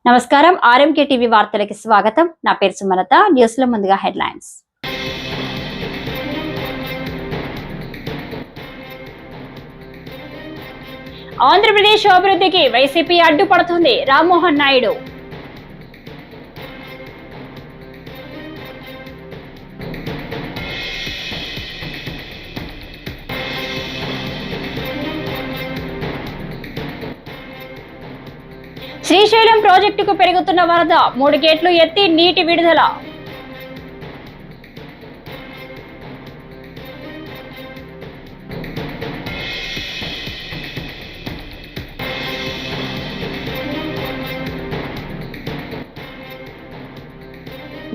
నమస్కారం RMK TV వార్తలకు స్వాగతం. నా పేరు సుమలత. న్యూస్ లో ముందుగా హెడ్లైన్స్. ఆంధ్రప్రదేశ్ అభివృద్ధికి వైసీపీ అడ్డుపడుతుంది. రామ్మోహన్ నాయుడు. శ్రీశైలం ప్రాజెక్టుకు పెరుగుతున్న వరద, 3 గేట్లు ఎత్తి నీటి విడుదల.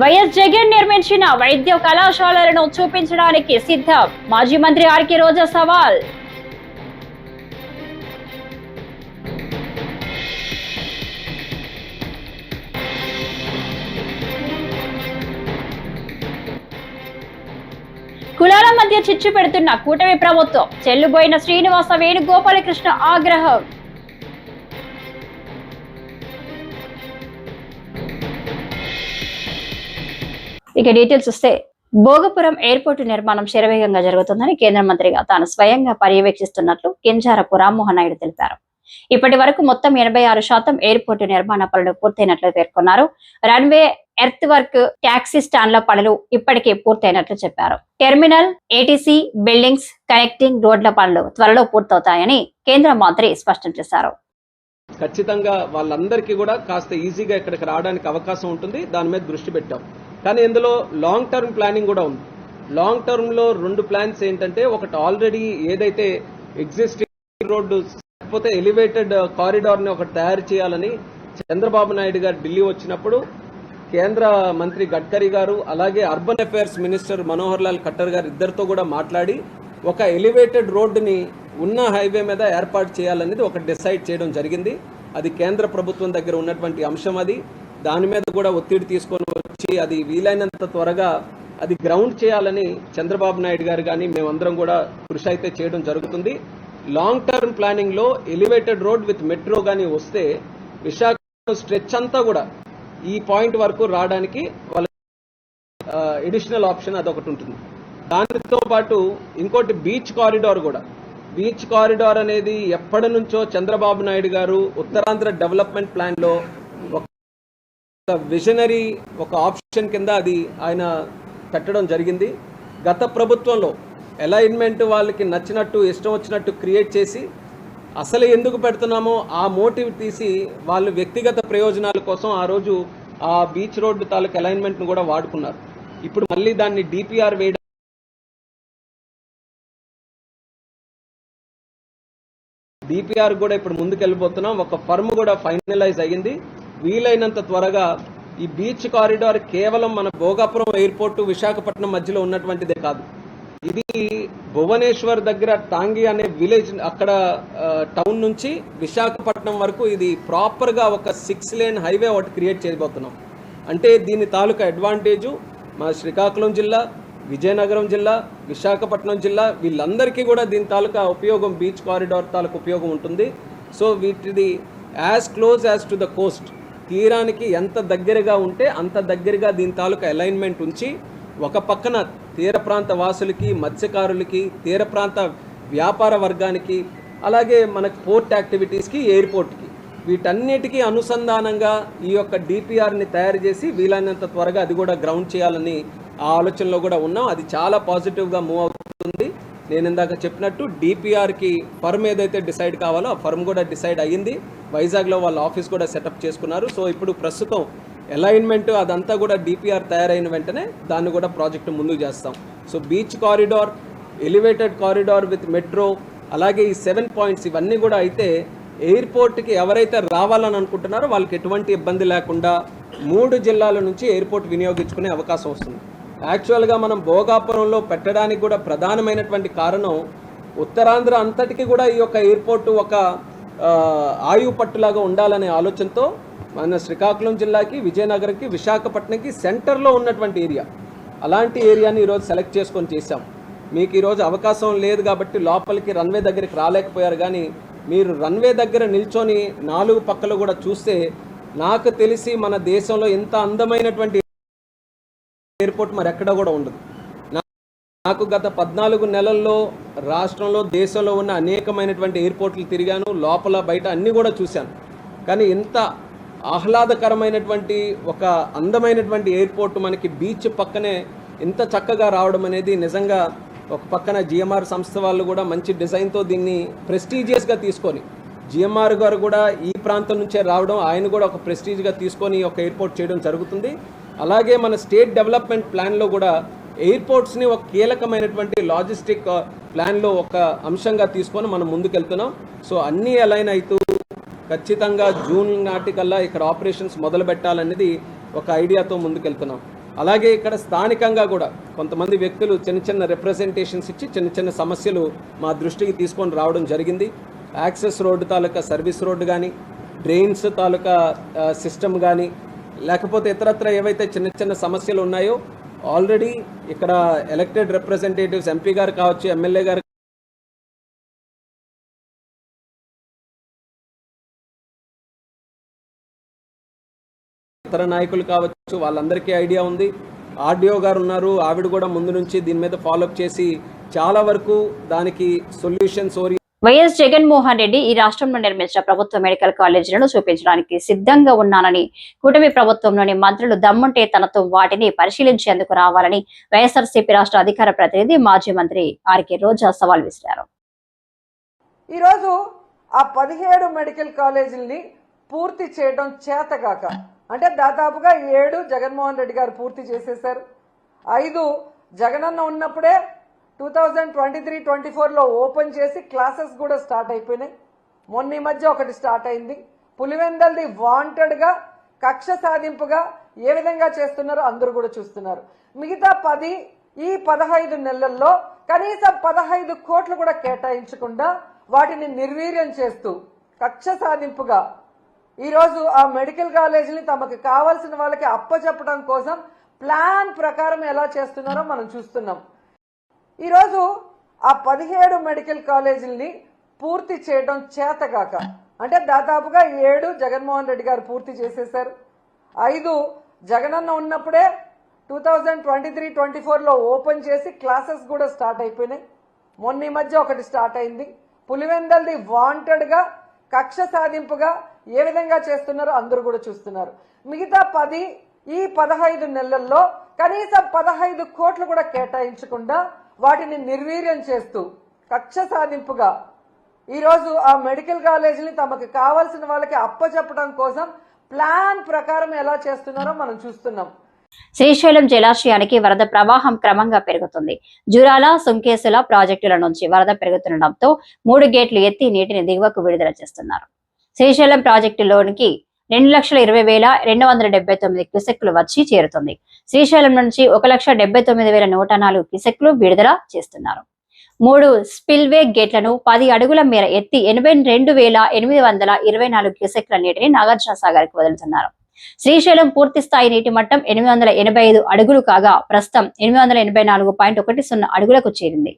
వైఎస్ జగన్ నిర్మించిన వైద్య కళాశాలలను చూపించడానికి సిద్ధం. మాజీ మంత్రి ఆర్కే రోజా సవాల్. కులాల మధ్య చిచ్చు పెడుతున్న కూటమి ప్రభుత్వం, చెల్లుబోయిన శ్రీనివాస వేణుగోపాలకృష్ణ ఆగ్రహం. ఇక డీటెయిల్స్ వస్తే, భోగపురం ఎయిర్పోర్టు నిర్మాణం శరవేగంగా జరుగుతుందని కేంద్ర మంత్రిగా తాను స్వయంగా పర్యవేక్షిస్తున్నట్లు కింజారపు రామ్మోహన్ నాయుడు తెలిపారు. ఇప్పటి వరకు మొత్తం 86% ఎయిర్పోర్టు నిర్మాణ పనులు పూర్తయినట్లు పేర్కొన్నారు. రన్వే, ఎర్త్ వర్క్, టాక్సీ స్టాండ్ల పనులు ఇప్పటికే పూర్తయినట్లు చెప్పారు. టెర్మినల్, ఏటీసీ, బిల్డింగ్స్, కనెక్టింగ్ రోడ్ల పనులు త్వరలో పూర్తవుతాయని కేంద్ర మంత్రి స్పష్టం చేశారు. ఖచ్చితంగా వాళ్ళందరికీ కూడా కాస్త ఈజీగా ఇక్కడికి రావడానికి అవకాశం ఉంటుంది. దాని మీద దృష్టి పెట్టాం. కానీ ఇందులో లాంగ్ టర్మ్ ప్లానింగ్ కూడా ఉంది. లాంగ్ టర్మ్ లో 2 ప్లాన్స్ ఏంటంటే, ఒకటి ఆల్రెడీ ఏదైతే ఎగ్జిస్టింగ్ రోడ్డు లేకపోతే ఎలివేటెడ్ కారిడార్ ని ఒకటి తయారు చేయాలని చంద్రబాబు నాయుడు గారు ఢిల్లీ వచ్చినప్పుడు కేంద్ర మంత్రి గడ్కరీ గారు అలాగే urban affairs minister Manohar Lal Khattar గారు ఇద్దరితో కూడా మాట్లాడి ఒక ఎలివేటెడ్ రోడ్డుని ఉన్న హైవే మీద ఏర్పాటు చేయాలనేది ఒక డిసైడ్ చేయడం జరిగింది. అది కేంద్ర ప్రభుత్వం దగ్గర ఉన్నటువంటి అంశం. అది దాని మీద కూడా ఒత్తిడి తీసుకొని వచ్చి అది వీలైనంత త్వరగా అది గ్రౌండ్ చేయాలని చంద్రబాబు నాయుడు గారు కానీ మేమందరం కూడా కృషి అయితే చేయడం జరుగుతుంది. లాంగ్ టర్మ్ ప్లానింగ్ లో ఎలివేటెడ్ రోడ్ విత్ మెట్రో కానీ వస్తే విశాఖ స్ట్రెచ్ అంతా కూడా ఈ పాయింట్ వరకు రావడానికి వాళ్ళ ఎడిషనల్ ఆప్షన్ అదొకటి ఉంటుంది. దానితో పాటు ఇంకోటి బీచ్ కారిడార్ కూడా. బీచ్ కారిడార్ అనేది ఎప్పటి నుంచో చంద్రబాబు నాయుడు గారు ఉత్తరాంధ్ర డెవలప్మెంట్ ప్లాన్ లో ఒక విజనరీ ఒక ఆప్షన్ కింద అది ఆయన పెట్టడం జరిగింది. గత ప్రభుత్వంలో అలైన్మెంట్ వాళ్ళకి నచ్చినట్టు ఇష్టం వచ్చినట్టు క్రియేట్ చేసి అసలు ఎందుకు పెడుతున్నామో ఆ మోటివ్ తీసి వాళ్ళు వ్యక్తిగత ప్రయోజనాల కోసం ఆ రోజు ఆ బీచ్ రోడ్డు తాలూకు అలైన్మెంట్ను కూడా వాడుకున్నారు. ఇప్పుడు మళ్ళీ దాన్ని డిపిఆర్ వేయడం, డిపిఆర్ కూడా ఇప్పుడు ముందుకెళ్ళిపోతున్నాం. ఒక ఫర్మ్ కూడా ఫైనలైజ్ అయ్యింది. వీలైనంత త్వరగా ఈ బీచ్ కారిడార్ కేవలం మన భోగాపురం ఎయిర్పోర్టు విశాఖపట్నం మధ్యలో ఉన్నటువంటిదే కాదు. ఇది భువనేశ్వర్ దగ్గర టాంగి అనే విలేజ్, అక్కడ టౌన్ నుంచి విశాఖపట్నం వరకు ఇది ప్రాపర్గా ఒక 6 లేన్ హైవే ఒకటి క్రియేట్ చేయబోతున్నాం. అంటే దీని తాలూకా అడ్వాంటేజు మా శ్రీకాకుళం జిల్లా, విజయనగరం జిల్లా, విశాఖపట్నం జిల్లా వీళ్ళందరికీ కూడా దీని తాలూకా ఉపయోగం, బీచ్ కారిడార్ తాలూకా ఉపయోగం ఉంటుంది. సో వీటిది as close as to the coast, తీరానికి ఎంత దగ్గరగా ఉంటే అంత దగ్గరగా దీని తాలూకా అలైన్మెంట్ ఉంచి ఒక పక్కన తీర ప్రాంత వాసులకి, మత్స్యకారులకి, తీర ప్రాంత వ్యాపార వర్గానికి, అలాగే మనకు పోర్ట్ యాక్టివిటీస్కి, ఎయిర్పోర్ట్కి, వీటన్నిటికీ అనుసంధానంగా ఈ యొక్క డిపిఆర్ని తయారు చేసి వీలైనంత త్వరగా అది కూడా గ్రౌండ్ చేయాలని ఆ ఆలోచనలో కూడా ఉన్నాం. అది చాలా పాజిటివ్గా మూవ్ అవుతుంది. నేను ఇందాక చెప్పినట్టు డిపిఆర్కి ఫర్మ్ ఏదైతే డిసైడ్ కావాలో ఆ ఫర్మ్ కూడా డిసైడ్ అయ్యింది. వైజాగ్లో వాళ్ళ ఆఫీస్ కూడా సెటప్ చేసుకున్నారు. సో ఇప్పుడు ప్రస్తుతం అలైన్మెంట్ అదంతా కూడా డిపిఆర్ తయారైన వెంటనే దాన్ని కూడా ప్రాజెక్టు ముందుకు చేస్తాం. So beach corridor, elevated corridor with metro, అలాగే ఈ 7 పాయింట్స్ ఇవన్నీ కూడా అయితే ఎయిర్పోర్ట్కి ఎవరైతే రావాలని అనుకుంటున్నారో వాళ్ళకి ఎటువంటి ఇబ్బంది లేకుండా 3 జిల్లాల నుంచి ఎయిర్పోర్ట్ వినియోగించుకునే అవకాశం వస్తుంది. యాక్చువల్గా మనం భోగాపురంలో పెట్టడానికి కూడా ప్రధానమైనటువంటి కారణం ఉత్తరాంధ్ర అంతటికి కూడా ఈ యొక్క ఎయిర్పోర్టు ఒక ఆయువు పట్టులాగా ఉండాలనే ఆలోచనతో మన శ్రీకాకుళం జిల్లాకి, విజయనగరంకి, విశాఖపట్నంకి సెంటర్లో ఉన్నటువంటి ఏరియా, అలాంటి ఏరియాని ఈరోజు సెలెక్ట్ చేసుకొని చేశాం. మీకు ఈరోజు అవకాశం లేదు కాబట్టి లోపలికి రన్వే దగ్గరికి రాలేకపోయారు. కానీ మీరు రన్వే దగ్గర నిల్చొని 4 పక్కలు కూడా చూస్తే నాకు తెలిసి మన దేశంలో ఇంత అందమైనటువంటి ఎయిర్పోర్ట్ మరి ఎక్కడ కూడా ఉండదు. నాకు గత 14 నెలల్లో రాష్ట్రంలో దేశంలో ఉన్న అనేకమైనటువంటి ఎయిర్పోర్ట్లు తిరిగాను, లోపల బయట అన్నీ కూడా చూశాను. కానీ ఇంత ఆహ్లాదకరమైనటువంటి ఒక అందమైనటువంటి ఎయిర్పోర్ట్ మనకి బీచ్ పక్కనే ఇంత చక్కగా రావడం అనేది నిజంగా ఒక పక్కన జిఎంఆర్ సంస్థ వాళ్ళు కూడా మంచి డిజైన్తో దీన్ని ప్రెస్టీజియస్గా తీసుకొని, జిఎంఆర్ గారు కూడా ఈ ప్రాంతం నుంచే రావడం, ఆయన కూడా ఒక ప్రెస్టీజ్గా తీసుకొని ఒక ఎయిర్పోర్ట్ చేయడం జరుగుతుంది. అలాగే మన స్టేట్ డెవలప్మెంట్ ప్లాన్లో కూడా ఎయిర్పోర్ట్స్ని ఒక కీలకమైనటువంటి లాజిస్టిక్ ప్లాన్లో ఒక అంశంగా తీసుకొని మనం ముందుకెళ్తున్నాం. సో అన్నీ అలైన్ అవుతూ ఖచ్చితంగా జూన్ నాటికల్లా ఇక్కడ ఆపరేషన్స్ మొదలు పెట్టాలనేది ఒక ఐడియాతో ముందుకెళ్తున్నాం. అలాగే ఇక్కడ స్థానికంగా కూడా కొంతమంది వ్యక్తులు చిన్న చిన్న రిప్రజెంటేషన్స్ ఇచ్చి చిన్న చిన్న సమస్యలు మా దృష్టికి తీసుకొని రావడం జరిగింది. యాక్సెస్ రోడ్డు తాలూకా సర్వీస్ రోడ్డు కానీ, డ్రైన్స్ తాలూకా సిస్టమ్ కానీ, లేకపోతే ఇతరత్ర ఏవైతే చిన్న చిన్న సమస్యలు ఉన్నాయో ఆల్రెడీ ఇక్కడ ఎలక్టెడ్ రిప్రజెంటేటివ్స్ ఎంపీ గారు కావచ్చు, ఎమ్మెల్యే గారు, ఇతర నాయకులు కావచ్చు, వాళ్ళందరికీ ఐడియా ఉంది. ఆర్డీఓ గారు ఉన్నారు, ఆవిడ కూడా ముందు నుంచి దీని మీద ఫాలోఅప్ చేసి చాలా వరకు దానికి సొల్యూషన్స్ వైఎస్ జగన్మోహన్ రెడ్డి ఈ రాష్ట్రంలో నిర్మించిన ప్రభుత్వ మెడికల్ కాలేజీలను చూపించడానికి సిద్ధంగా ఉన్నానని, కూటమి ప్రభుత్వంలోని మంత్రులు దమ్ముంటే తనతో వాటిని పరిశీలించేందుకు రావాలని వైఎస్ఆర్సీపీ రాష్ట్ర అధికార ప్రతినిధి మాజీ మంత్రి ఆర్కే రోజా సవాల్ విసిరారు. ఈరోజు ఆ 17 మెడికల్ కాలేజీలని పూర్తి చేయడం చేతగాక, అంటే దాదాపుగా 7 జగన్మోహన్ రెడ్డి గారు పూర్తి చేసేశారు. 5 జగనన్న ఉన్నప్పుడే 2023-24లో ఓపెన్ చేసి క్లాసెస్ కూడా స్టార్ట్ అయిపోయినాయి. మొన్న ఈ మధ్య ఒకటి స్టార్ట్ అయింది. పులివెందల్ది వాంటెడ్గా కక్ష సాధింపుగా ఏ విధంగా చేస్తున్నారో అందరూ కూడా చూస్తున్నారు. మిగతా 10 ఈ 15 నెలల్లో కనీసం 15 కోట్లు కూడా కేటాయించకుండా వాటిని నిర్వీర్యం చేస్తూ కక్ష సాధింపుగా ఈరోజు ఆ మెడికల్ కాలేజీని తమకు కావాల్సిన వాళ్ళకి అప్పచెప్పడం కోసం ప్లాన్ ప్రకారం ఎలా చేస్తున్నారో మనం చూస్తున్నాం. ఈరోజు ఆ 17 మెడికల్ కాలేజీలని పూర్తి చేయడం చేతగాక, అంటే దాదాపుగా 7 జగన్మోహన్ రెడ్డి గారు పూర్తి చేసేశారు. 5 జగనన్న ఉన్నప్పుడే 2023-24లో ఓపెన్ చేసి క్లాసెస్ కూడా స్టార్ట్ అయిపోయినాయి. మొన్న ఈ మధ్య ఒకటి స్టార్ట్ అయింది. పులివెందల్ది వాంటెడ్గా కక్ష సాధింపుగా ఏ విధంగా చేస్తున్నారో అందరూ కూడా చూస్తున్నారు. మిగతా 10 ఈ 15 నెలల్లో కనీసం 15 కోట్లు కూడా కేటాయించకుండా వాటిని నిర్వీర్యం చేస్తూ కక్ష సాధింపుగా ఈరోజు ఆ మెడికల్ కాలేజీని తమకు కావాల్సిన వాళ్ళకి అప్పచెప్పడం కోసం ప్లాన్ ప్రకారం ఎలా చేస్తున్నారో మనం చూస్తున్నాం. శ్రీశైలం జలాశయానికి వరద ప్రవాహం క్రమంగా పెరుగుతుంది. జురాల, సుంకేసుల ప్రాజెక్టుల నుంచి వరద పెరుగుతుండటంతో 3 గేట్లు ఎత్తి నీటిని దిగువకు విడుదల చేస్తున్నారు. శ్రీశైలం ప్రాజెక్టులోనికి 2,20,279 క్యూసెక్లు వచ్చి చేరుతుంది. శ్రీశైలం నుంచి 1,79,104 క్యూసెక్లు విడుదల చేస్తున్నారు. 3 స్పిల్వే గేట్లను 10 అడుగుల మేర ఎత్తి 82,824 క్యూసెక్ల నీటిని నాగార్జున సాగర్ కు వదులుతున్నారు. శ్రీశైలం పూర్తి స్థాయి నీటి మట్టం 885 అడుగులు కాగా ప్రస్తుతం 884.10 అడుగులకు చేరింది.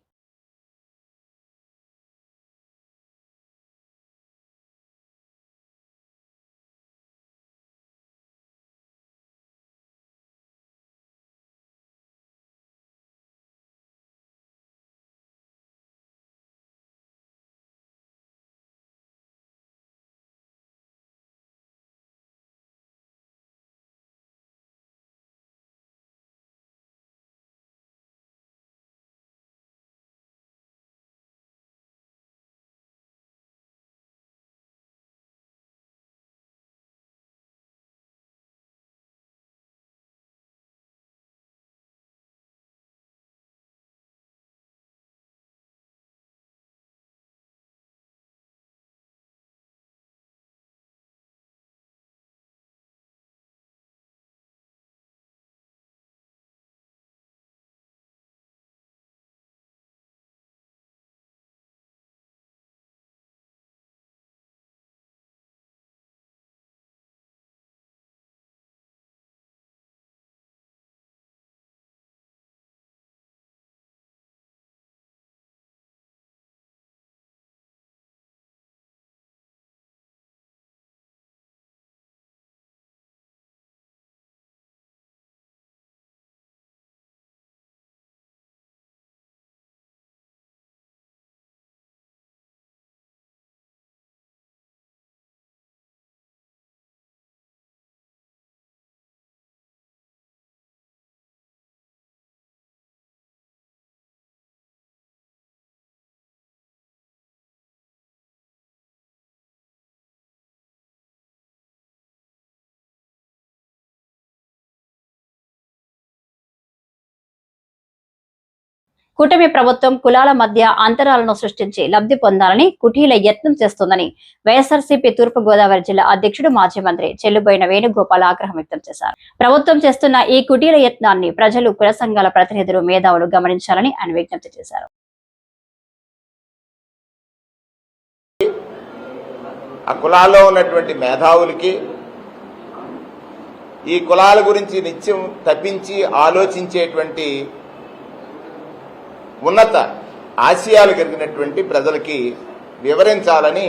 కూటమి ప్రభుత్వం కులాల మధ్య అంతరాలను సృష్టించి లబ్ధి పొందాలని కుటీల యత్నం చేస్తోందని వైఎస్ఆర్సీపీ తూర్పు గోదావరి జిల్లా అధ్యక్షుడు మాజీ మంత్రి చెల్లుబోయిన వేణుగోపాల్ ఆగ్రహం వ్యక్తం చేశారు. ప్రభుత్వం చేస్తున్న ఈ కుటీల యత్నాన్ని ప్రజలు, కుల సంఘాల ప్రతినిధులు, మేధావులు గమనించాలని ఆయన విజ్ఞప్తి చేశారు. ఆ కులాల్లో ఉన్నటువంటి మేధావులకి ఈ కులాల గురించి నిత్యం తప్పించి ఆలోచించేటువంటి ఉన్నత ఆశయాలు కలిగినటువంటి ప్రజలకి వివరించాలని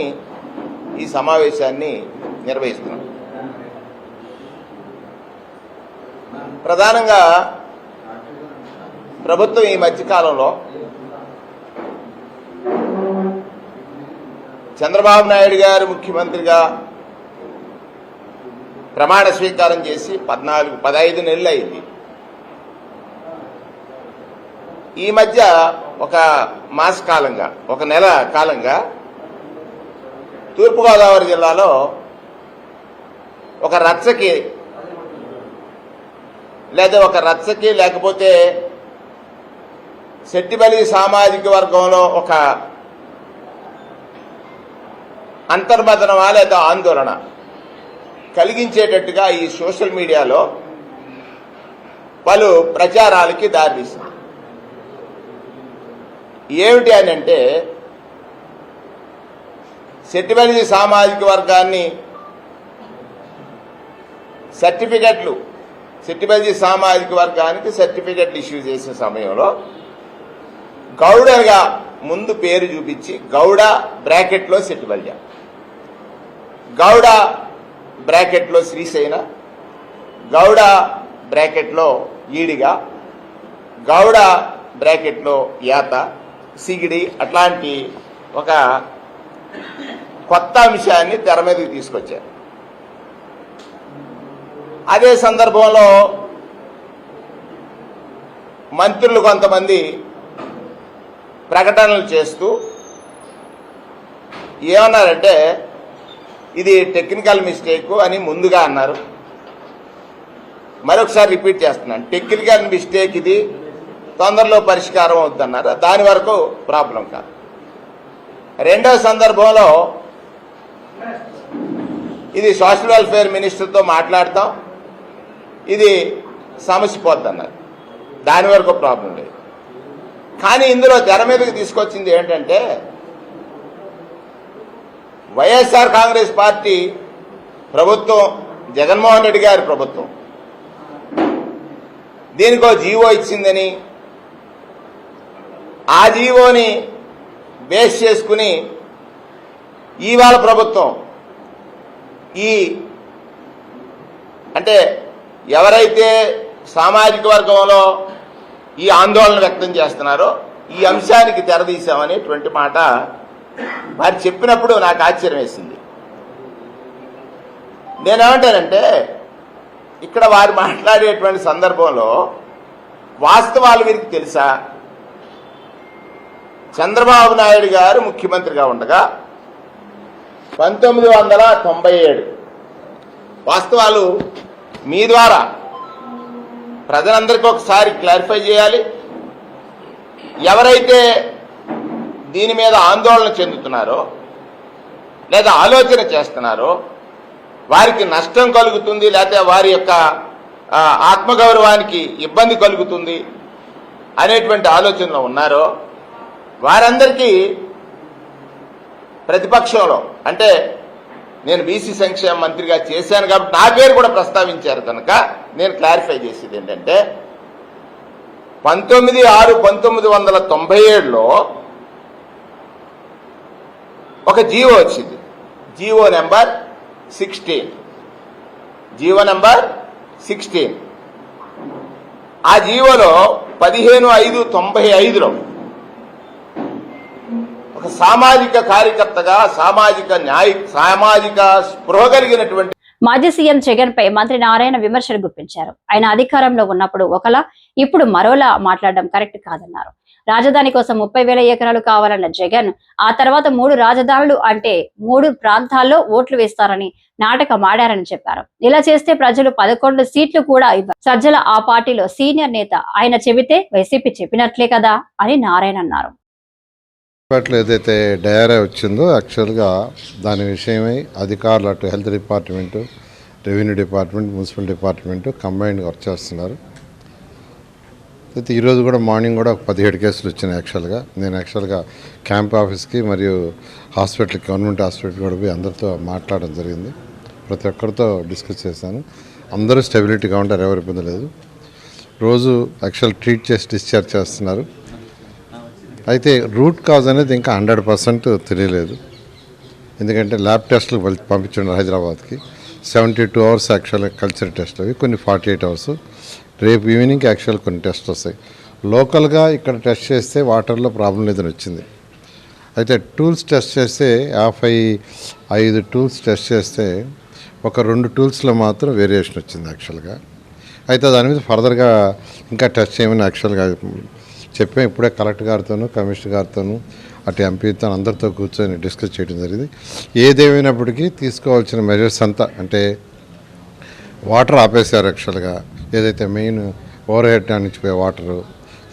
ఈ సమావేశాన్ని నిర్వహిస్తున్నాం. ప్రధానంగా ప్రభుత్వం ఈ మధ్యకాలంలో చంద్రబాబు నాయుడు గారు ముఖ్యమంత్రిగా ప్రమాణ స్వీకారం చేసి 15 నెలలు అయింది. ఈ మధ్య ఒక మాస కాలంగా, ఒక నెల కాలంగా తూర్పుగోదావరి జిల్లాలో ఒక రచ్చకి లేకపోతే సెట్టిబలి సామాజిక వర్గంలో ఒక అంతర్మదనమా లేదా ఆందోళన కలిగించేటట్టుగా ఈ సోషల్ మీడియాలో పలు ప్రచారాలకి దారితీసింది. ఏమిటి అని అంటే, సెట్టిబలి సామాజిక వర్గాన్ని సెట్టిబలి సామాజిక వర్గానికి సర్టిఫికెట్లు ఇష్యూ చేసే సమయంలో గౌడగా ముందు పేరు చూపించి గౌడ బ్రాకెట్లో సెట్టిబలి, గౌడ బ్రాకెట్లో శ్రీశైన, గౌడ బ్రాకెట్లో ఈడిగా, గౌడ బ్రాకెట్లో యాత, సిగిడి అట్లాంటి ఒక కొత్త అంశాన్ని తెర మీదకి తీసుకొచ్చారు. అదే సందర్భంలో మంత్రులు కొంతమంది ప్రకటనలు చేస్తూ ఏమన్నారంటే, ఇది టెక్నికల్ మిస్టేక్ అని ముందుగా అన్నారు. మరొకసారి రిపీట్ చేస్తున్నాను, టెక్నికల్ మిస్టేక్, ఇది తొందరలో పరిష్కారం అవుతుందన్నారు. దాని వరకు ప్రాబ్లం కాదు. రెండో సందర్భంలో ఇది సోషల్ వెల్ఫేర్ మినిస్టర్తో మాట్లాడతాం, ఇది సమస్య పోద్దన్నారు. దాని వరకు ప్రాబ్లం లేదు. కానీ ఇందులో తెర మీదకి తీసుకొచ్చింది ఏంటంటే, వైఎస్ఆర్ కాంగ్రెస్ పార్టీ ప్రభుత్వం, జగన్మోహన్ రెడ్డి గారి ప్రభుత్వం దీనికో జీవో ఇచ్చిందని, ఆ జీవోని బేస్ చేసుకుని ఇవాళ ప్రభుత్వం అంటే ఎవరైతే సామాజిక వర్గంలో ఈ ఆందోళన వ్యక్తం చేస్తున్నారో ఈ అంశానికి తెరదీశామనేటువంటి మాట వారు చెప్పినప్పుడు నాకు ఆశ్చర్యం వేసింది. నేనేమంటానంటే, ఇక్కడ వారు మాట్లాడేటువంటి సందర్భంలో వాస్తవాలు వీరికి తెలుసా? చంద్రబాబు నాయుడు గారు ముఖ్యమంత్రిగా ఉండగా 1997 వాస్తవాలు మీ ద్వారా ప్రజలందరికీ ఒకసారి క్లారిఫై చేయాలి. ఎవరైతే దీని మీద ఆందోళన చెందుతున్నారో లేదా ఆలోచన చేస్తున్నారో వారికి నష్టం కలుగుతుంది, లేకపోతే వారి యొక్క ఆత్మగౌరవానికి ఇబ్బంది కలుగుతుంది అనేటువంటి ఆలోచనలో ఉన్నారో వారందరికీ ప్రతిపక్షంలో, అంటే నేను బీసీ సంక్షేమ మంత్రిగా చేశాను కాబట్టి నా పేరు కూడా ప్రస్తావించారు కనుక నేను క్లారిఫై చేసేది ఏంటంటే, 1997లో ఒక జీవో వచ్చింది, జీవో నెంబర్ 16. ఆ జీవోలో 15/5/95లో ఒక సామాజిక కార్యకర్తగా సామాజిక స్పృహ కలిగినటువంటి మాజీ సీఎం జగన్ పై మంత్రి నారాయణ విమర్శలు గుప్పించారు. ఆయన అధికారంలో ఉన్నప్పుడు ఒకలా, ఇప్పుడు మరోలా మాట్లాడడం కరెక్ట్ కాదన్నారు. రాజధాని కోసం 30,000 ఎకరాలు కావాలన్న జగన్ ఆ తర్వాత 3 రాజధానులు అంటే 3 ప్రాంతాల్లో ఓట్లు వేస్తారని నాటకం ఆడారని చెప్పారు. ఇలా చేస్తే ప్రజలు 11 సీట్లు కూడా ఇవ్వరు. సజ్జల ఆ పార్టీలో సీనియర్ నేత, ఆయన చెబితే వైసీపీ చెప్పినట్లే కదా అని నారాయణ అన్నారు. ఏదైతే డయారా వచ్చిందో యాక్చువల్గా దాని విషయమై అధికారులు అటు health department, revenue department, municipal department కంబైన్డ్గా వర్క్ చేస్తున్నారు. అయితే ఈరోజు కూడా మార్నింగ్ కూడా 17 కేసులు వచ్చినాయి. నేను యాక్చువల్గా క్యాంప్ ఆఫీస్కి మరియు హాస్పిటల్కి, గవర్నమెంట్ హాస్పిటల్కి కూడా పోయి అందరితో మాట్లాడడం జరిగింది. ప్రతి ఒక్కరితో డిస్కస్ చేశాను. అందరూ స్టెబిలిటీగా ఉంటారు, ఎవరు ఇబ్బంది లేదు. రోజు ట్రీట్ చేసి డిశ్చార్జ్ చేస్తున్నారు. అయితే రూట్ కాజ్ అనేది ఇంకా 100% తెలియలేదు. ఎందుకంటే ల్యాబ్ టెస్టులు పంపించారు హైదరాబాద్కి. 72 అవర్స్ కల్చర్ టెస్ట్ అవి, కొన్ని 48 అవర్స్. రేపు ఈవినింగ్ కొన్ని టెస్ట్ వస్తాయి. లోకల్గా ఇక్కడ టెస్ట్ చేస్తే వాటర్లో ప్రాబ్లం లేదని వచ్చింది. అయితే టూల్స్ టెస్ట్ చేస్తే 55 టూల్స్ టెస్ట్ చేస్తే ఒక 2 టూల్స్లో మాత్రం వేరియేషన్ వచ్చింది అయితే దాని మీద ఫర్దర్గా ఇంకా టెస్ట్ చేయమని చెప్పాం. ఇప్పుడే కలెక్టర్ గారితోనూ, కమిషనర్ గారితోనూ, అటు ఎంపీతో అందరితో కూర్చొని డిస్కస్ చేయడం జరిగింది. ఏదేమైనప్పటికీ తీసుకోవాల్సిన మెజర్స్ అంతా అంటే వాటర్ ఆపేశారు. ఏదైతే మెయిన్ ఓవర్ హెడ్ నుంచి పోయే వాటరు,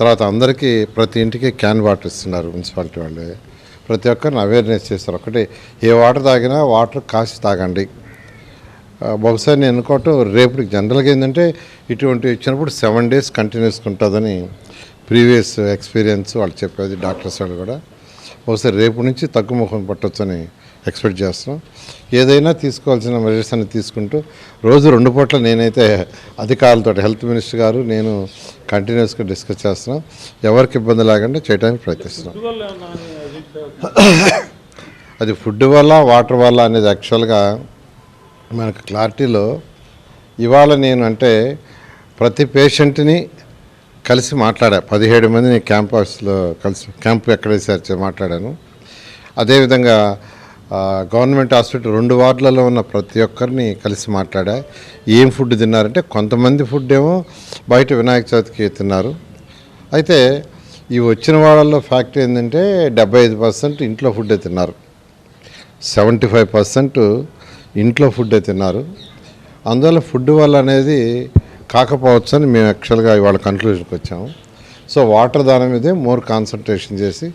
తర్వాత అందరికీ ప్రతి ఇంటికి క్యాన్ వాటర్ ఇస్తున్నారు మున్సిపాలిటీ వాళ్ళే. ప్రతి ఒక్కరిని అవేర్నెస్ చేస్తారు. ఏ వాటర్ తాగినా వాటర్ కాసి తాగండి. బహుశా నేను అనుకోవటం రేపటికి జనరల్గా ఏంటంటే ఇటువంటి ఇచ్చినప్పుడు 7 days కంటిన్యూస్గా ఉంటుందని ప్రీవియస్ ఎక్స్పీరియన్స్ వాళ్ళు చెప్పేది, డాక్టర్స్ వాళ్ళు కూడా. బహుశా రేపు నుంచి తగ్గుముఖం పట్టొచ్చని ఎక్స్పెక్ట్ చేస్తున్నాం. ఏదైనా తీసుకోవాల్సిన మెజర్స్ అని తీసుకుంటూ రోజు 2 పూట్ల నేనైతే అధికారులతో, హెల్త్ మినిస్టర్ గారు, నేను కంటిన్యూస్గా డిస్కస్ చేస్తున్నాం. ఎవరికి ఇబ్బంది లేకుండా చేయడానికి ప్రయత్నిస్తున్నాం. అది ఫుడ్ వల్ల, వాటర్ వల్ల అనేది యాక్చువల్గా మనకు క్లారిటీలో ఇవాళ నేను ప్రతి పేషెంట్ని కలిసి మాట్లాడా. 17 మందిని క్యాంపస్లో కలిసి క్యాంప్ ఎక్కడ వేసారు మాట్లాడాను. అదేవిధంగా గవర్నమెంట్ హాస్పిటల్ 2 వార్డులలో ఉన్న ప్రతి ఒక్కరిని కలిసి మాట్లాడా. ఏం ఫుడ్ తిన్నారంటే కొంతమంది ఫుడ్ ఏమో బయట వినాయక చవితికి తిన్నారు. అయితే ఈ వచ్చిన వాళ్ళల్లో ఫ్యాక్ట్ ఏంటంటే 75% ఇంట్లో ఫుడ్డే తిన్నారు, 75% ఇంట్లో ఫుడ్డే తిన్నారు. అందువల్ల ఫుడ్ వల్ల అనేది కాకపోవచ్చు అని మేము ఇవాళ కన్క్లూజన్కి వచ్చాము. సో వాటర్ దాని మీదే మోర్ కాన్సన్ట్రేషన్ చేసి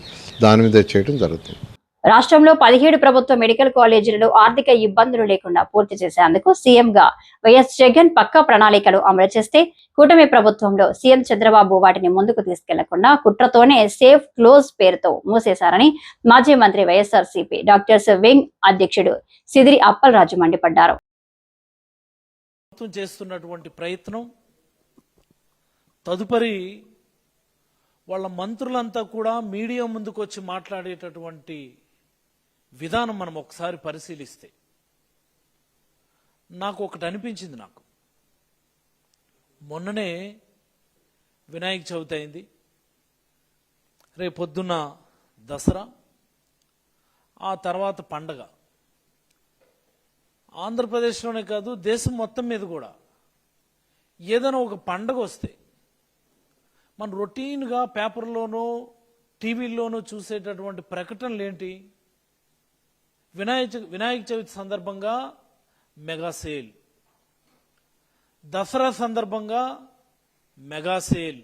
దాని మీదే చేయడం జరుగుతుంది. రాష్ట్రంలో 17 ప్రభుత్వ మెడికల్ కాలేజీలలో ఆర్థిక ఇబ్బందులు లేకుండా పూర్తి చేసేందుకు సీఎంగా వైఎస్ జగన్ పక్కా ప్రణాళికలు అమలు చేస్తే కూటమి ప్రభుత్వంలో సీఎం చంద్రబాబు వాటిని ముందుకు తీసుకెళ్లకుండా కుట్రతోనే సేఫ్ క్లోజ్ పేరుతో మూసేశారని మాజీ మంత్రి వైఎస్ఆర్సీపీ డాక్టర్స్ వింగ్ అధ్యక్షుడు సిదిరి అప్పలరాజు మండిపడ్డారు. చేస్తున్నటువంటి ప్రయత్నం తదుపరి వాళ్ళ మంత్రులంతా కూడా మీడియా ముందుకు వచ్చి మాట్లాడేటటువంటి విధానం మనం ఒకసారి పరిశీలిస్తే నాకు ఒకటి అనిపించింది. నాకు మొన్ననే వినాయక చవితి అయింది, రేపొద్దున్న దసరా, ఆ తర్వాత పండగ. ఆంధ్రప్రదేశ్లోనే కాదు దేశం మొత్తం మీద కూడా ఏదైనా ఒక పండగ వస్తే మనం రొటీన్గా పేపర్లోనూ టీవీల్లోనూ చూసేటటువంటి ప్రకటనలు ఏంటి? వినాయక చవితి సందర్భంగా మెగా సేల్, దసరా సందర్భంగా మెగా సేల్,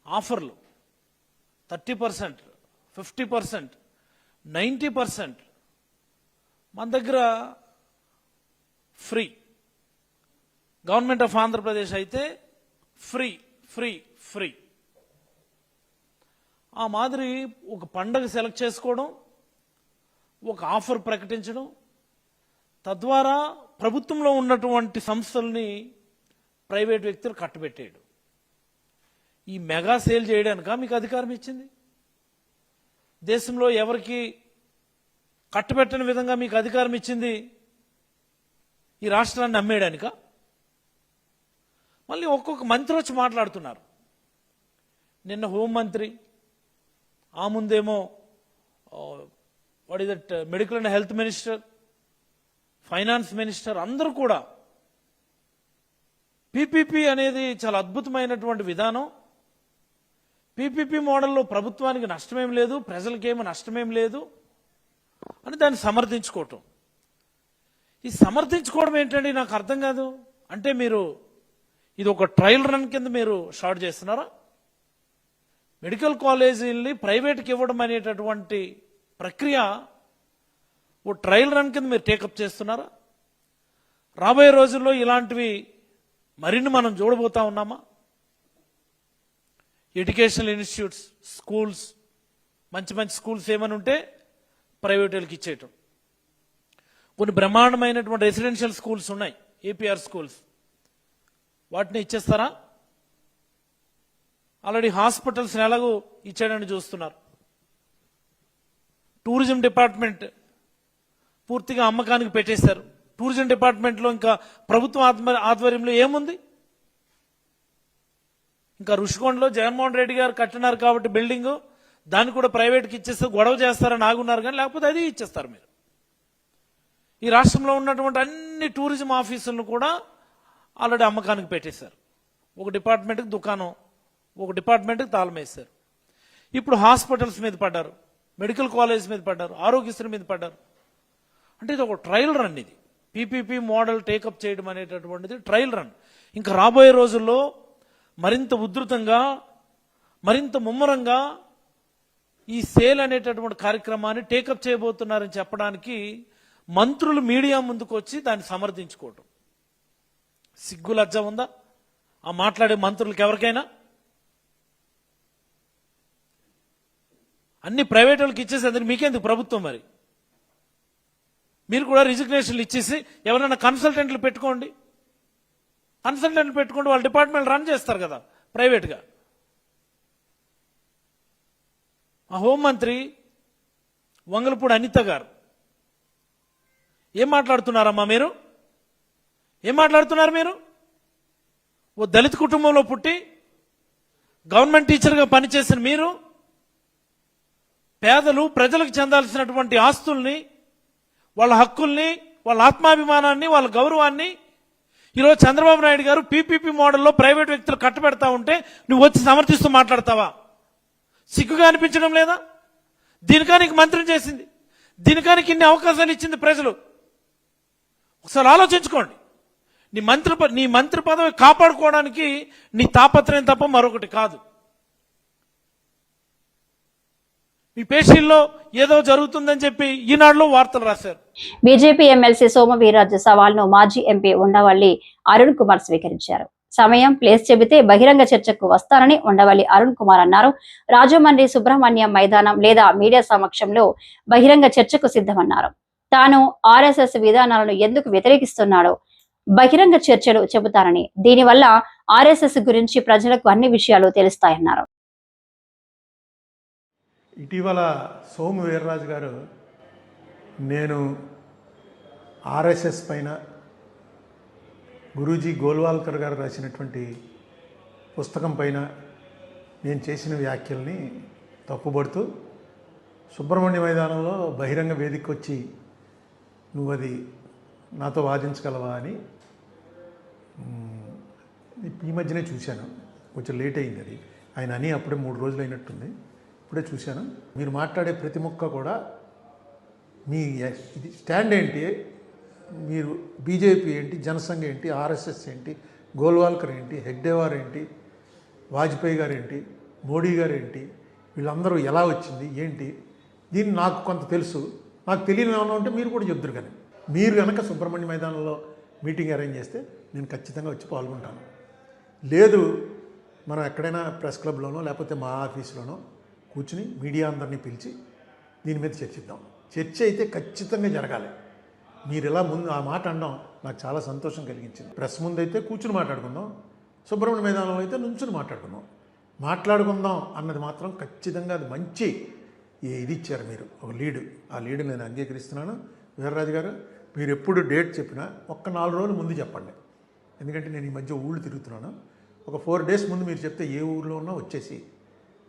ఆఫర్లు 30%, 50%, 90%. మన దగ్గర ఫ్రీ. గవర్నమెంట్ ఆఫ్ ఆంధ్రప్రదేశ్ అయితే ఫ్రీ ఫ్రీ ఫ్రీ. ఆ మాదిరి ఒక పండగ సెలెక్ట్ చేసుకోవడం, ఒక ఆఫర్ ప్రకటించడం, తద్వారా ప్రభుత్వంలో ఉన్నటువంటి సంస్థల్ని ప్రైవేట్ వ్యక్తులు కట్టబెట్టాడు. ఈ మెగా సేల్ చేయడానిక మీకు అధికారం ఇచ్చింది? దేశంలో ఎవరికి కట్టబెట్టని విధంగా మీకు అధికారం ఇచ్చింది? ఈ రాష్ట్రాన్ని అమ్మేయడానిక? మళ్ళీ ఒక్కొక్క మంత్రి వచ్చి మాట్లాడుతున్నారు. నిన్న హోంమంత్రి, ఆ ముందేమో what is that medical and health minister, finance minister, అందరూ కూడా పీపీపీ అనేది చాలా అద్భుతమైనటువంటి విధానం, పీపీపీ మోడల్లో ప్రభుత్వానికి నష్టమేం లేదు, ప్రజలకేమో నష్టమేం లేదు అని దాన్ని సమర్థించుకోవటం. ఈ సమర్థించుకోవడం ఏంటండి నాకు అర్థం కాదు. అంటే మీరు ఇది ఒక ట్రయల్ రన్ కింద మీరు స్టార్ట్ చేస్తున్నారా? మెడికల్ కాలేజీల్ని ప్రైవేట్కి ఇవ్వడం అనేటటువంటి ప్రక్రియ ఓ ట్రయల్ రన్ కింద మీరు టేకప్ చేస్తున్నారా? రాబోయే రోజుల్లో ఇలాంటివి మరిన్ని మనం చూడబోతా ఉన్నామా? ఎడ్యుకేషనల్ ఇన్స్టిట్యూట్స్, స్కూల్స్, మంచి మంచి స్కూల్స్ ఏమని ఉంటే ప్రైవేట్ వాళ్ళకి ఇచ్చేయటం. కొన్ని బ్రహ్మాండమైనటువంటి రెసిడెన్షియల్ స్కూల్స్ ఉన్నాయి, ఏపీఆర్ స్కూల్స్, వాటిని ఇచ్చేస్తారా? ఆల్రెడీ హాస్పిటల్స్ని ఎలాగో ఇచ్చేయడానికి చూస్తున్నారు. టూరిజం డిపార్ట్మెంట్ పూర్తిగా అమ్మకానికి పెట్టేశారు. టూరిజం డిపార్ట్మెంట్లో ఇంకా ప్రభుత్వం ఆధ్వర్యంలో ఏముంది? ఇంకా రుషికొండలో జగన్మోహన్ రెడ్డి గారు కట్టినారు కాబట్టి బిల్డింగ్, దాన్ని కూడా ప్రైవేట్కి ఇచ్చేస్తే గొడవ చేస్తారని ఆగున్నారు, కానీ లేకపోతే అది ఇచ్చేస్తారు మీరు. ఈ రాష్ట్రంలో ఉన్నటువంటి అన్ని టూరిజం ఆఫీసులను కూడా ఆల్రెడీ అమ్మకానికి పెట్టేశారు. ఒక డిపార్ట్మెంట్కి దుకాణం, ఒక డిపార్ట్మెంట్కి తాళం వేశారు. ఇప్పుడు హాస్పిటల్స్ మీద పడ్డారు, మెడికల్ కాలేజ్ మీద పడ్డారు, ఆరోగ్యశ్రీ మీద పడ్డారు. అంటే ఇది ఒక ట్రయల్ రన్. ఇది పీపీపీ మోడల్ టేకప్ చేయడం అనేటటువంటిది ట్రయల్ రన్. ఇంకా రాబోయే రోజుల్లో మరింత ఉధృతంగా, మరింత ముమ్మరంగా ఈ సేల్ అనేటటువంటి కార్యక్రమాన్ని టేకప్ చేయబోతున్నారని చెప్పడానికి మంత్రులు మీడియా ముందుకు వచ్చి దాన్ని సమర్థించుకోవటం సిగ్గు లజ్జ ఉందా ఆ మాట్లాడే మంత్రులకు ఎవరికైనా? అన్ని ప్రైవేట్ వాళ్ళకి ఇచ్చేసేందుకు మీకెందుకు ప్రభుత్వం? మరి మీరు కూడా రిజిగ్నేషన్లు ఇచ్చేసి ఎవరైనా కన్సల్టెంట్లు పెట్టుకోండి. కన్సల్టెంట్లు పెట్టుకోండి, వాళ్ళ డిపార్ట్మెంట్ రన్ చేస్తారు కదా ప్రైవేట్గా. మా హోంమంత్రి వంగలపూడి అనిత గారు ఏం మాట్లాడుతున్నారమ్మా మీరు? ఏం మాట్లాడుతున్నారు మీరు? ఓ దళిత కుటుంబంలో పుట్టి గవర్నమెంట్ టీచర్గా పనిచేసిన మీరు పేదలు, ప్రజలకు చెందాల్సినటువంటి ఆస్తుల్ని, వాళ్ళ హక్కుల్ని, వాళ్ళ ఆత్మాభిమానాన్ని, వాళ్ళ గౌరవాన్ని ఈరోజు చంద్రబాబు నాయుడు గారు పీపీపీ మోడల్లో ప్రైవేట్ వ్యక్తులు కట్టబెడతా ఉంటే నువ్వు వచ్చి సమర్థిస్తూ మాట్లాడతావా? సిగ్గుగా అనిపించడం లేదా? దీనికానికి మంత్రం చేసింది, దీనికానికి ఇన్ని అవకాశాలు ఇచ్చింది ప్రజలు. ఒకసారి ఆలోచించుకోండి. నీ మంత్రి పదవి కాపాడుకోవడానికి నీ తాపత్రయం తప్ప మరొకటి కాదు. మీ పేషీల్లో ఏదో జరుగుతుందని చెప్పి ఈనాడులో వార్తలు రాశారు. బీజేపీ ఎమ్మెల్సీ సోము వీర్రాజు సవాల్ను మాజీ ఎంపీ ఉండవల్లి అరుణ్ కుమార్ స్వీకరించారు. సమయం, ప్లేస్ చెబితే బహిరంగ చర్చకు వస్తానని ఉండవల్లి అరుణ్ కుమార్ అన్నారు. రాజమండ్రి సుబ్రహ్మణ్యం మైదానం లేదా మీడియా సమక్షంలో బహిరంగ చర్చకు సిద్ధమన్నారు. తాను ఆర్ఎస్ఎస్ విధానాలను ఎందుకు వ్యతిరేకిస్తున్నాడో బహిరంగ చర్చలు చెబుతారని, దీనివల్ల ఆర్ఎస్ఎస్ గురించి ప్రజలకు అన్ని విషయాలు తెలుస్తాయన్నారు. ఇటీవల సోము వీర్రాజు గారు నేను ఆర్ఎస్ఎస్ పైన గురూజీ గోల్వాల్కర్ గారు రాసినటువంటి పుస్తకం పైన నేను చేసిన వ్యాఖ్యల్ని తప్పుపడుతూ సుబ్రహ్మణ్య మైదానంలో బహిరంగ వేదిక వచ్చి నువ్వు అది నాతో వాదించగలవా అని ఈ మధ్యనే చూశాను. కొంచెం లేట్ అయింది అది, ఆయన అని అప్పుడే 3 రోజులు అయినట్టుంది, ఇప్పుడే చూశాను. మీరు మాట్లాడే ప్రతి ముక్క కూడా మీ ఇది స్టాండ్ ఏంటి, మీరు బీజేపీ ఏంటి, జనసంఘ ఏంటి, ఆర్ఎస్ఎస్ ఏంటి, గోల్వాల్కర్ ఏంటి, హెగ్డేవార్ ఏంటి, వాజ్పేయి గారు ఏంటి, మోడీ గారు ఏంటి, వీళ్ళందరూ ఎలా వచ్చింది ఏంటి, దీన్ని నాకు కొంత తెలుసు. నాకు తెలియని ఏమన్నా ఉంటే మీరు కూడా చెప్తారు. కానీ మీరు కనుక సుబ్రహ్మణ్య మైదానంలో మీటింగ్ అరేంజ్ చేస్తే నేను ఖచ్చితంగా వచ్చి పాల్గొంటాను. లేదు మనం ఎక్కడైనా ప్రెస్ క్లబ్లోనో లేకపోతే మా ఆఫీసులోనో కూర్చుని మీడియా అందరినీ పిలిచి దీని మీద చర్చిద్దాం. చర్చ అయితే ఖచ్చితంగా జరగాలి. మీరు ఇలా ముందు ఆ మాట అనడం నాకు చాలా సంతోషం కలిగించింది. ప్రెస్ ముందు అయితే కూర్చుని మాట్లాడుకుందాం, సుబ్రహ్మణ్య మైదానంలో అయితే నుంచుని మాట్లాడుకుందాం అన్నది మాత్రం ఖచ్చితంగా అది మంచి ఇది ఇచ్చారు మీరు, ఒక లీడు. ఆ లీడు నేను అంగీకరిస్తున్నాను. వీర్రాజు గారు, మీరు ఎప్పుడు డేట్ చెప్పినా ఒక్క 4 రోజుల ముందు చెప్పండి. ఎందుకంటే నేను ఈ మధ్య ఊళ్ళు తిరుగుతున్నాను. ఒక 4 డేస్ ముందు మీరు చెప్తే ఏ ఊర్లో ఉన్నా వచ్చేసి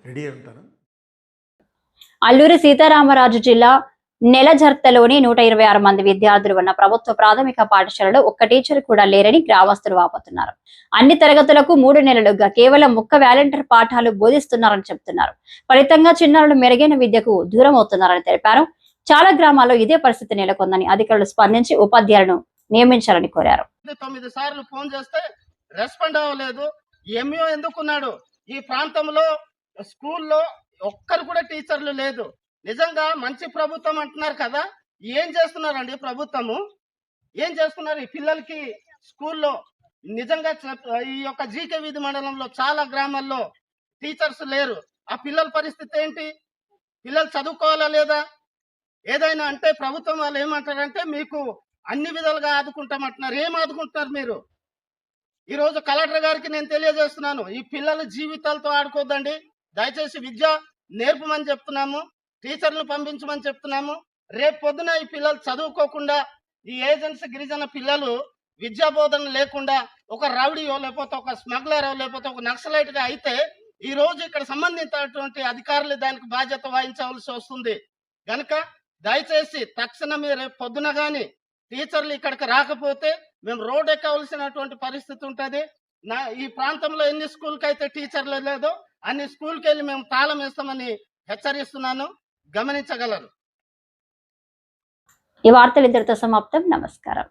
రెడీ అయి ఉంటాను. అల్లూరి సీతారామరాజు జిల్లా నెలజర్తలోని 126 మంది విద్యార్థులు ఉన్న ప్రభుత్వ ప్రాథమిక పాఠశాలలో ఒక్క టీచర్ కూడా లేరని గ్రామస్తులు వాపోతున్నారు. అన్ని తరగతులకు 3 నెలలుగా కేవలం ఒక్క వాలంటీర్ పాఠాలు బోధిస్తున్నారని చెబుతున్నారు. ఫలితంగా చిన్నారులు మెరుగైన విద్యకు దూరం అవుతున్నారని తెలిపారు. చాలా గ్రామాల్లో ఇదే పరిస్థితి నెలకొందని అధికారులు స్పందించి ఉపాధ్యాయులను నియమించాలని కోరారు. 9 సార్లు ఫోన్ చేస్తే రెస్పాండ్ అవ్వలేదు. ఎంఈఓ ఎందుకున్నాడు? ఈ ప్రాంతంలో స్కూల్లో ఒక్కరు కూడా టీచర్లు లేదు. నిజంగా మంచి ప్రభుత్వం అంటున్నారు కదా, ఏం చేస్తున్నారండి ప్రభుత్వము? ఏం చేస్తున్నారు ఈ పిల్లలకి స్కూల్లో? నిజంగా ఈ యొక్క జీకే వీధి మండలంలో చాలా గ్రామాల్లో టీచర్స్ లేరు. ఆ పిల్లల పరిస్థితి ఏంటి? పిల్లలు చదువుకోవాలా లేదా? ఏదైనా అంటే ప్రభుత్వం వాళ్ళు ఏమంటారంటే మీకు అన్ని విధాలుగా ఆదుకుంటామంటున్నారు. ఏం ఆదుకుంటున్నారు మీరు? ఈ రోజు కలెక్టర్ గారికి నేను తెలియజేస్తున్నాను, ఈ పిల్లల జీవితాలతో ఆడుకోద్దండి. దయచేసి విద్య నేర్పమని చెప్తున్నాము, టీచర్లు పంపించమని చెప్తున్నాము. రేపు పొద్దున ఈ పిల్లలు చదువుకోకుండా ఈ ఏజెన్సీ గిరిజన పిల్లలు విద్యా బోధన లేకుండా ఒక రౌడీయో లేకపోతే ఒక స్మగ్లరో లేకపోతే ఒక నక్సలైట్ గా అయితే ఈ రోజు ఇక్కడ సంబంధించినటువంటి అధికారులు దానికి బాధ్యత వహించవలసి వస్తుంది. కనుక దయచేసి తక్షణమే రేపు పొద్దున గాని టీచర్లు ఇక్కడికి రాకపోతే మేము రోడ్ ఎక్కవలసినటువంటి పరిస్థితి ఉంటుంది. ఈ ప్రాంతంలో ఎన్ని స్కూల్కి అయితే టీచర్లు లేదో అన్ని స్కూల్కి వెళ్ళి మేము తాళం వేస్తామని హెచ్చరిస్తున్నాను, గమనించగలరు. ఈ వార్తలు ఇంతటితో సమాప్తం. నమస్కారం.